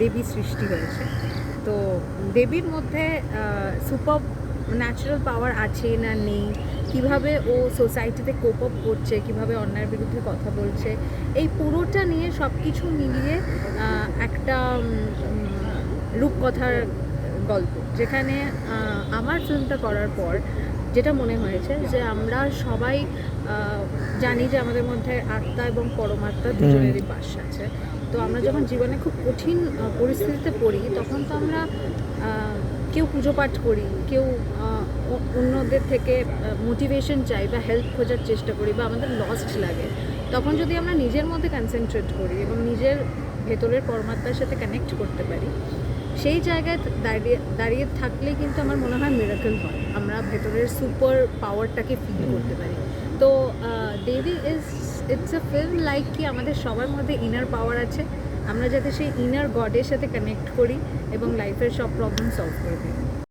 দেবী সৃষ্টি হয়েছে। তো দেবীর মধ্যে সুপার ন্যাচারাল পাওয়ার আছে না নেই, কিভাবে ও সোসাইটিতে কোপ আপ করছে, কিভাবে অন্যায়ের বিরুদ্ধে কথা বলছে, এই পুরোটা নিয়ে সব কিছু মিলিয়ে একটা রূপকথার গল্প, যেখানে আমার ফিল্মটা করার পর যেটা মনে হয়েছে যে আমরা সবাই জানি যে আমাদের মধ্যে আত্মা এবং পরমাত্মা দুজনেরই বাস আছে। তো আমরা যখন জীবনে খুব কঠিন পরিস্থিতিতে পড়ি, তখন তো আমরা কেউ পুজো পাঠ করি, কেউ অন্যদের থেকে মোটিভেশন চাই বা হেল্প খোঁজার চেষ্টা করি, বা আমাদের লস্ট লাগে। তখন যদি আমরা নিজের মধ্যে কনসেন্ট্রেট করি এবং নিজের ভেতরের পরমাত্মার সাথে কানেক্ট করতে পারি, সেই জায়গায় দাঁড়িয়ে থাকলেই কিন্তু আমার মনে হয় মিরাকল হয়, আমরা ভেতরের সুপার পাওয়ারটাকে ফিল করতে পারি। তো দেবী ইটস আ ফিল্ম লাইক কি আমাদের সবার মধ্যে ইনার পাওয়ার আছে, আমরা যাতে সেই ইনার গডের সাথে কানেক্ট করি এবং লাইফের সব প্রবলেম সলভ করে দিই।